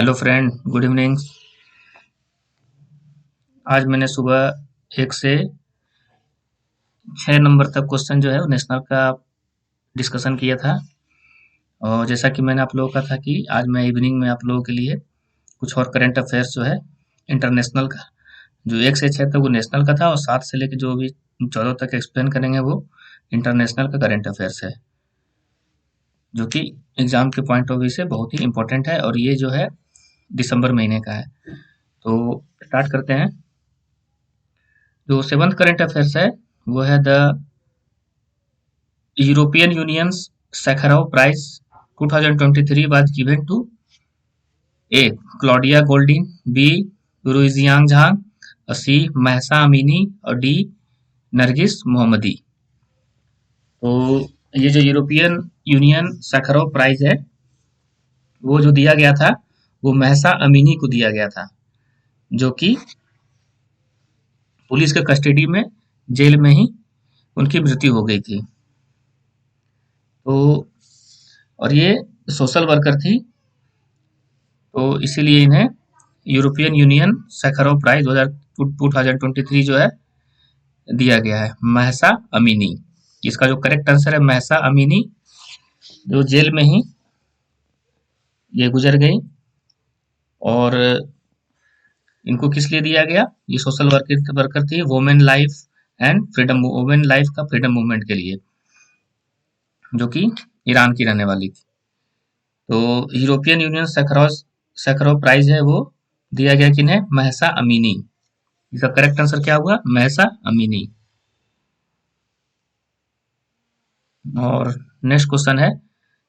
Hello friend, good evening. आज मैंने सुबह 1 से 6 नंबर तक क्वेश्चन जो है वो नेशनल का डिस्कशन किया था। और जैसा कि मैंने आप लोगों का था कि आज मैं इवनिंग में आप लोगों के लिए कुछ और करंट अफेयर्स जो है इंटरनेशनल का, जो 1 से 6 तक वो नेशनल का था और 7 से लेकर जो भी 14 तक एक्सप्लेन करेंगे वो इंटरनेशनल का करंट अफेयर्स है, जो कि एग्जाम के पॉइंट ऑफ व्यू से बहुत ही इंपॉर्टेंट है और ये जो है दिसंबर महीने का है। तो स्टार्ट करते हैं। जो सेवंथ करंट अफेयर्स है वो है the European Union's Sakharov Prize 2023 was given to A. Claudia Goldin, B. Ruijiang Zhang, C. Mahsa Amini और D. नरगिस मोहम्मदी। तो ये जो यूरोपियन यूनियन सैखरोव प्राइज है वो जो दिया गया था वो महसा अमीनी को दिया गया था, जो कि पुलिस के कस्टडी में जेल में ही उनकी मृत्यु हो गई थी। तो और ये सोशल वर्कर थी, तो इसीलिए इन्हें यूरोपियन यूनियन सैखरोव प्राइज 2023 जो है दिया गया है। महसा अमीनी, इसका जो करेक्ट आंसर है महसा अमीनी, जो जेल में ही ये गुजर गई। और इनको किस लिए दिया गया? ये सोशल वर्कर थी women life and freedom, women life का फ्रीडम मूवमेंट के लिए, जो कि ईरान की रहने वाली थी। तो यूरोपियन यूनियन सैखरोव प्राइज है वो दिया गया किन्हें? Mahsa Amini. इसका करेक्ट आंसर क्या हुआ? Mahsa Amini. और नेक्स्ट क्वेश्चन है,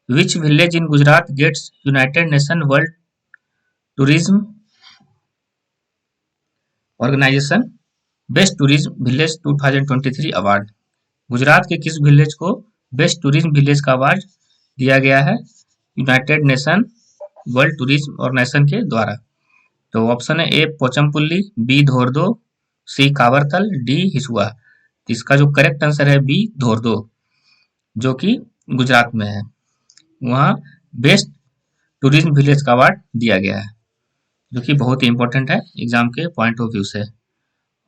which village in Gujarat gets United Nation World Tourism Organization best tourism village 2023 award? Gujarat के किस विलेज को बेस्ट टूरिज्म विलेज का अवार्ड दिया गया है United Nation World Tourism Organization के द्वारा? तो ऑप्शन है A Pochampally, B Dhordo, C Kavartal, D Hisua. इसका जो करेक्ट आंसर है बी धोर्दो, जो कि गुजरात में है। वहाँ बेस्ट टूरिज्म विलेज का अवार्ड दिया गया है, जो कि बहुत ही इंपॉर्टेंट है एग्जाम के पॉइंट ऑफ व्यू से।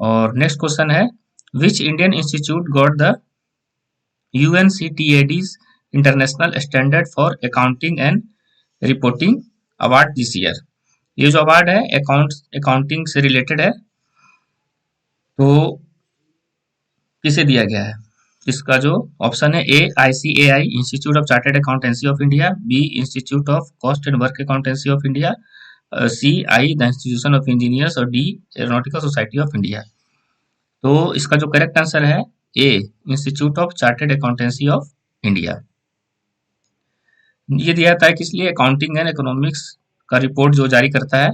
और नेक्स्ट क्वेश्चन है, which Indian institute got the UNCTAD's international standard for accounting and reporting award this year? ये जो अवार्ड है अकाउंटिंग से रिलेटेड है, तो किसे दिया गया है? इसका जो ऑप्शन है A ICAI Institute of Chartered Accountancy of India, B Institute of Cost and Work Accountancy of India, C I the Institution of Engineers और D Aeronautical Society of India. तो इसका जो करेक्ट आंसर है A Institute of Chartered Accountancy of India. ये दिया जाता है किस लिए? अकाउंटिंग एंड इकोनॉमिक्स का रिपोर्ट जो जारी करता है,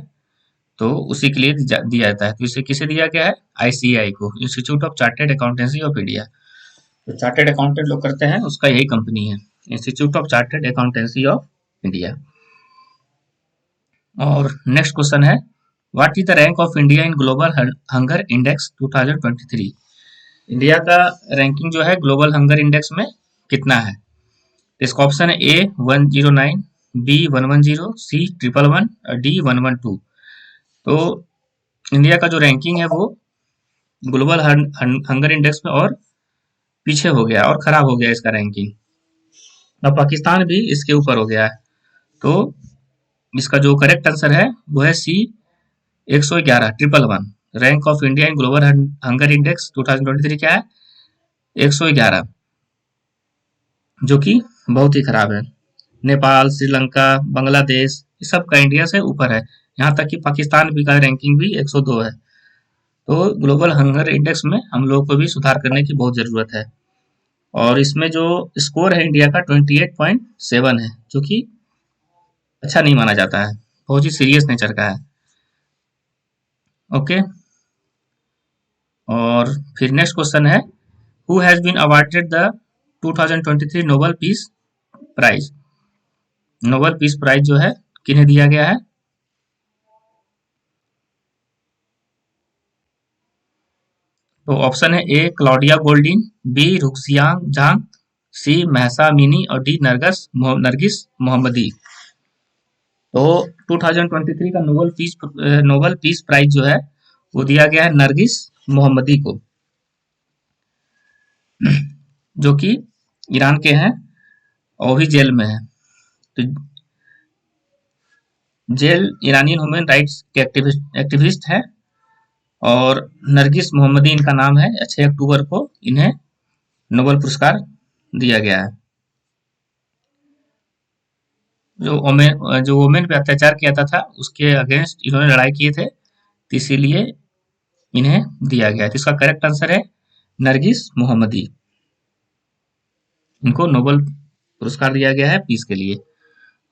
तो उसी के लिए दिया जाता है। तो इसे किसे दिया गया है? ICAI को, institute of Chartered Accountancy of India. तो चार्टर्ड अकाउंटेंट लोग करते हैं, उसका यही कंपनी है, institute of Chartered Accountancy of India. और नेक्स्ट क्वेश्चन है, what is the rank of India in global hunger index 2023? India का रैंकिंग जो है ग्लोबल हंगर इंडेक्स में कितना है? इसका ऑप्शन है ए 109, बी 110, सी 111, डी 112। तो इंडिया का जो रैंकिंग है वो ग्लोबल हंगर इंडेक्स में और पीछे हो गया और खराब हो गया इसका रैंकिंग। अब पाकिस्तान भी इसके ऊपर हो गया है। तो इसका जो करेक्ट आंसर है वो है सी 111, 111। Rank of India in global hunger index 2023 क्या है? 111, जो कि बहुत ही खराब है। नेपाल, श्रीलंका, बांग्लादेश, ये सब का इंडिया से ऊपर है। यहाँ तक कि पाकिस्तान भी का रैंकिंग भी 102 है। तो ग्लोबल हंगर इंडेक्स में हम लोग को भी सुधार करने की बहुत जरूरत है। और इसमें जो स्कोर है इंडिया का 28.7 है, जो कि अच्छा नहीं माना जाता है, बहुत ही सीरियस नेचर का है। ओके। और फिर नेक्स्ट क्वेश्चन है, who has been awarded the 2023 Nobel Peace Prize? Nobel Peace Prize जो है किन्हें दिया गया है? तो ऑप्शन है A Claudia Goldin, B Ruixiang Zhang, C Mahsa Amini और डी नरगिस मोहम्मदी। तो 2023 का नोबल पीस प्राइज जो है वो दिया गया है नरगिस मोहम्मदी को, जो कि ईरान के हैं और भी जेल में है। तो जेल ईरानियन ह्यूमन राइट्स के एक्टिविस्ट हैं और नरगिस मोहम्मदी इनका नाम है। 6 अक्टूबर को इन्हें नोबेल पुरस्कार दिया गया है। जो वोमेन पे अत्याचार किया था उसके अगेंस्ट इन्होंने लड़ाई किए थे, तो इसीलिए इन्हें दिया गया है। तो इसका करेक्ट आंसर है नरगिस मोहम्मदी। इनको नोबेल पुरस्कार दिया गया है पीस के लिए।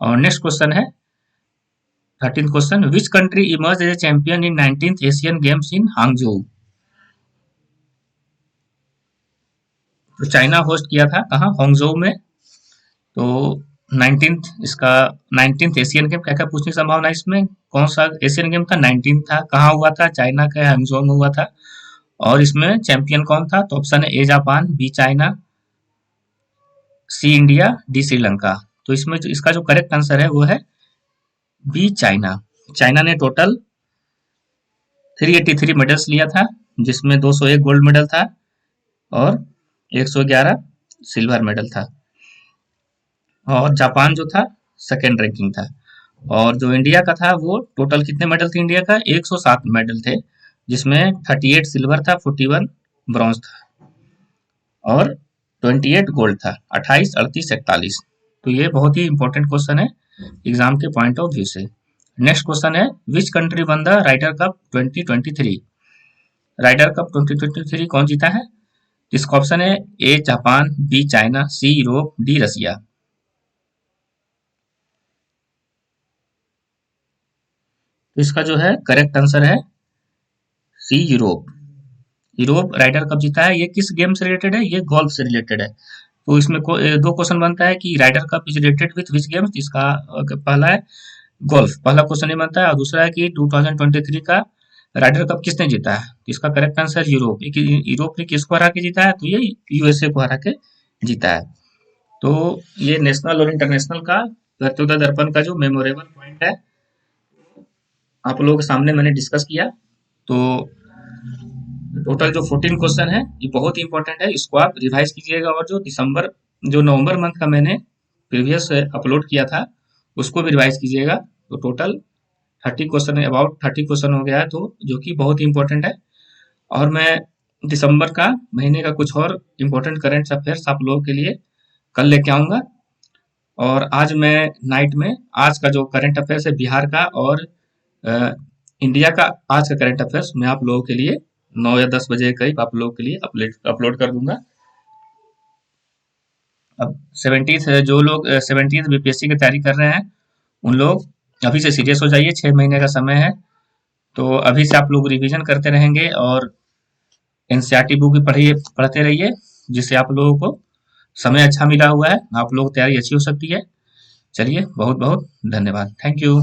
और नेक्स्ट क्वेश्चन है 13th question, which country emerge as a champion in 19th Asian Games in Hangzhou. तो चाइना होस्ट किया था कहाँ, हांगझोउ में। तो 19th इसका 19th एशियन गेम, क्या क्या पूछने की संभावना है इसमें, कौन सा एशियन गेम था, 19 था, कहाँ हुआ था, चाइना के हांगझोउ में हुआ था, और इसमें चैंपियन कौन था। तो ऑप्शन है A Japan, B China, C India, D Sri Lanka. तो इसमें इसका जो करेक्ट आंसर है वो है बी चाइना। चाइना ने टोटल 383 मेडल्स लिया था, जिसमें 201 गोल्ड मेडल था और 111 सिल्वर मेडल था। और जापान जो था सेकेंड रैंकिंग था। और जो इंडिया का था वो टोटल कितने मेडल थे इंडिया का, 107 मेडल थे, जिसमें 38 सिल्वर था, 41 ब्रॉन्ज था और 28 गोल्ड था, 28, 38, 41। तो ये बहुत ही इंपॉर्टेंट क्वेश्चन है एग्जाम के पॉइंट ऑफ व्यू से। नेक्स्ट क्वेश्चन है, which country won the Ryder Cup 2023। Ryder Cup 2023 कौन जीता है। इसका ऑप्शन है A Japan, B China, C Europe, D Russia. तो इसका जो है करेक्ट आंसर है C Europe. Europe Ryder Cup जीता है। ये किस गेम से रिलेटेड है, ये गोल्फ से रिलेटेड है। तो इसमें दो क्वेश्चन बनता है कि Ryder Cup is related with which games. इसका पहला है गोल्फ, पहला क्वेश्चन ये बनता है, और दूसरा है कि 2023 का राइडर कप किसने जीता है। तो इसका करेक्ट आंसर यूरोप। यूरोप ने किसको हरा के जीता है, तो ये यूएसए को हरा के जीता है। तो ये नेशनल और इंटरनेशनल का प्रतियोगिता दर्पण का जो मेमोरेबल पॉइंट है आप लोगों के सामने मैंने डिस्कस किया। तो टोटल जो 14 क्वेश्चन है ये बहुत ही इंपॉर्टेंट है, इसको आप रिवाइज कीजिएगा। और जो नवंबर मंथ का मैंने प्रीवियस अपलोड किया था उसको भी रिवाइज कीजिएगा। तो टोटल 30 क्वेश्चन, अबाउट 30 क्वेश्चन हो गया है, तो जो कि बहुत ही इंपॉर्टेंट है। और मैं दिसंबर का महीने का कुछ और इम्पोर्टेंट करंट अफेयर्स आप लोगों के लिए कल लेके आऊंगा। और आज मैं नाइट में आज का जो करंट अफेयर्स है बिहार का और अ, इंडिया का, आज का करंट अफेयर्स मैं आप लोगों के लिए 9 या 10 बजे के करीब आप लोगों के लिए अपलोड कर दूंगा। अब 70th जो लोग 70th बीपीएससी की तैयारी कर रहे हैं उन लोग अभी से सीरियस हो जाइए, 6 महीने का समय है। तो अभी से आप लोग रिवीजन करते रहेंगे और एनसीईआरटी बुक भी पढ़ते रहिए, जिससे आप लोगों को समय अच्छा मिला हुआ है, आप लोग तैयारी अच्छी हो सकती है। चलिए, बहुत बहुत धन्यवाद, थैंक यू।